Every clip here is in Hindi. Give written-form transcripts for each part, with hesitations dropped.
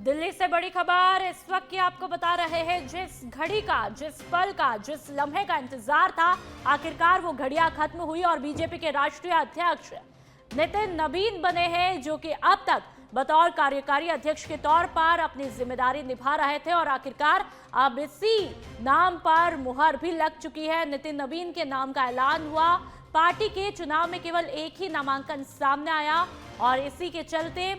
दिल्ली से बड़ी खबर इस वक्त की आपको बता रहे हैं। जिस घड़ी का, जिस पल का, जिस लम्हे का इंतजार था, आखिरकार वो घड़ियां खत्म हुई और बीजेपी के राष्ट्रीय अध्यक्ष नितिन नबीन बने हैं, जो कि अब तक बतौर कार्यकारी अध्यक्ष के तौर पर अपनी जिम्मेदारी निभा रहे थे और आखिरकार अब इसी नाम पर मुहर भी लग चुकी है। नितिन नबीन के नाम का ऐलान हुआ। पार्टी के चुनाव में केवल एक ही नामांकन सामने आया और इसी के चलते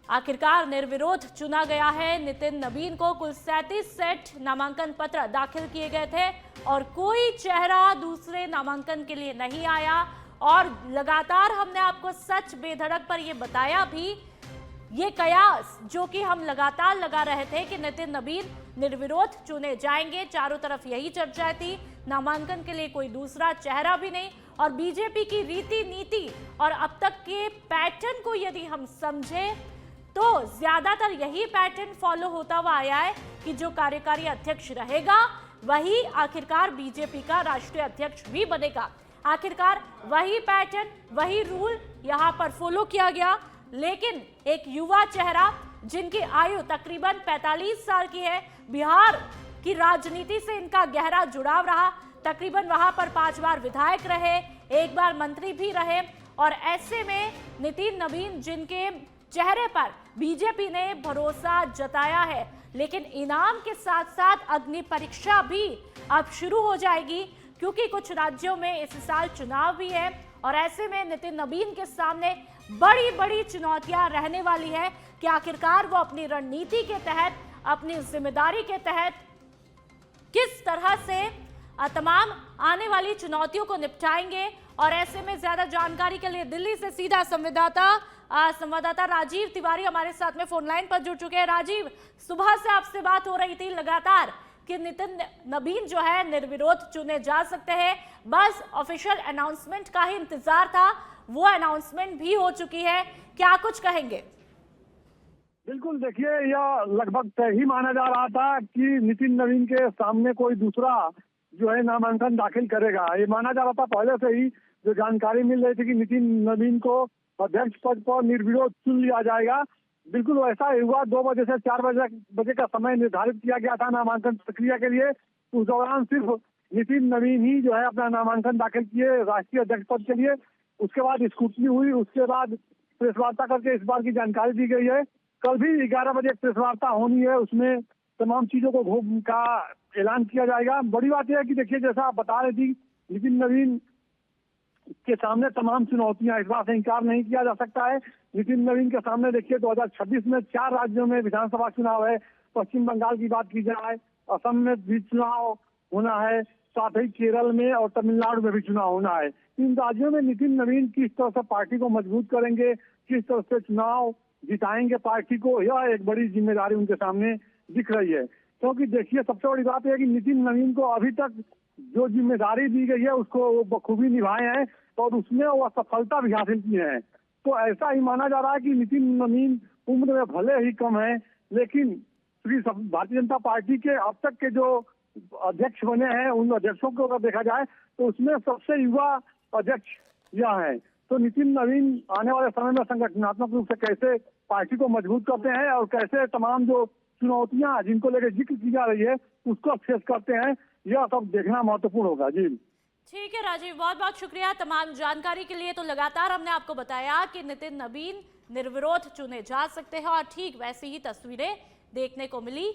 आखिरकार निर्विरोध चुना गया है। नितिन नबीन को कुल 37 सेट नामांकन पत्र दाखिल किए गए थे और कोई चेहरा दूसरे नामांकन के लिए नहीं आया। और लगातार हमने आपको सच बेधड़क पर यह बताया भी, ये कयास जो कि हम लगातार लगा रहे थे कि नितिन नबीन निर्विरोध चुने जाएंगे, चारों तरफ यही चर्चा थी। नामांकन के लिए कोई दूसरा चेहरा भी नहीं और बीजेपी की रीति नीति और अब तक के पैटर्न को यदि हम समझें तो ज्यादातर यही पैटर्न फॉलो होता हुआ आया है कि जो कार्यकारी अध्यक्ष रहेगा वही आखिरकार बीजेपी का राष्ट्रीय अध्यक्ष भी बनेगा। आखिरकार वही पैटर्न, वही रूल यहां पर फॉलो किया गया। लेकिन एक युवा चेहरा जिनकी आयु तकरीबन 45 साल की है, बिहार की राजनीति से इनका गहरा जुड़ाव रहा, तकरीबन वहां पर 5 बार विधायक रहे, 1 बार मंत्री भी रहे और ऐसे में नितिन नबीन जिनके चेहरे पर बीजेपी ने भरोसा जताया है, लेकिन इनाम के साथ साथ अग्नि परीक्षा भी अब शुरू हो जाएगी क्योंकि कुछ राज्यों में इस साल चुनाव भी है और ऐसे में नितिन नबीन के सामने बड़ी बड़ी चुनौतियां रहने वाली है कि आखिरकार वो अपनी रणनीति के तहत, अपनी जिम्मेदारी के तहत किस तरह से तमाम आने वाली चुनौतियों को निपटाएंगे। और ऐसे में ज्यादा जानकारी के लिए दिल्ली से सीधा संवाददाता राजीव तिवारी हमारे साथ में फोन लाइन पर जुड़ चुके हैं। राजीव, सुबह से आपसे बात हो रही थी लगातार कि नितिन नबीन जो है निर्विरोध चुने जा सकते हैं, बस ऑफिशियल अनाउंसमेंट का ही इंतजार था, वो अनाउंसमेंट भी हो चुकी है, क्या कुछ कहेंगे? बिल्कुल, देखिए यह लगभग तय ही माना जा रहा था कि नितिन नबीन के सामने कोई दूसरा जो है नामांकन दाखिल करेगा। ये माना जा रहा था पहले से ही, जो जानकारी मिल रही थी कि नितिन नबीन को अध्यक्ष पद पर निर्विरोध चुन लिया जाएगा। बिल्कुल वैसा ही हुआ। 2 बजे से 4 बजे का समय निर्धारित किया गया था नामांकन प्रक्रिया के लिए। उस दौरान सिर्फ नितिन नबीन ही जो है अपना नामांकन दाखिल किए राष्ट्रीय अध्यक्ष पद के लिए। उसके बाद स्क्रूटनी हुई, उसके बाद प्रेस वार्ता करके इस बार की जानकारी दी गई है। कल भी 11 बजे प्रेस वार्ता होनी है, उसमें तमाम चीजों का ऐलान किया जाएगा। बड़ी बात यह है कि देखिए, जैसा आप बता रहे थी, नितिन नबीन के सामने तमाम चुनौतियां, इस बात से इंकार नहीं किया जा सकता है। नितिन नबीन के सामने देखिए 2026 में 4 राज्यों में विधानसभा चुनाव है। पश्चिम बंगाल की बात की जाए, असम में भी चुनाव होना है, साथ ही केरल में और तमिलनाडु में भी चुनाव होना है। इन राज्यों में नितिन नबीन किस तरह से पार्टी को मजबूत करेंगे, किस तरह से चुनाव जिताएंगे पार्टी को, यह एक बड़ी जिम्मेदारी उनके सामने दिख रही है। क्योंकि देखिए, सबसे बड़ी बात यह है कि नितिन नबीन को अभी तक जो जिम्मेदारी दी गई है उसको वो बखूबी निभाए हैं और उसमें वो सफलता भी हासिल की है। तो ऐसा ही माना जा रहा है कि नितिन नबीन उम्र में भले ही कम है, लेकिन भारतीय जनता पार्टी के अब तक के जो अध्यक्ष बने हैं, उन अध्यक्षों को अगर देखा जाए तो उसमें सबसे युवा अध्यक्ष यह है। तो नितिन नबीन आने वाले समय में संगठनात्मक रूप से कैसे पार्टी को मजबूत करते हैं और कैसे तमाम जो चुनौतियां जिनको लेकर जिक्र की जा रही है उसको फेस करते हैं, यह सब देखना महत्वपूर्ण होगा। जी ठीक है राजीव, बहुत बहुत शुक्रिया तमाम जानकारी के लिए। तो लगातार हमने आपको बताया कि नितिन नबीन निर्विरोध चुने जा सकते हैं और ठीक वैसी ही तस्वीरें देखने को मिली।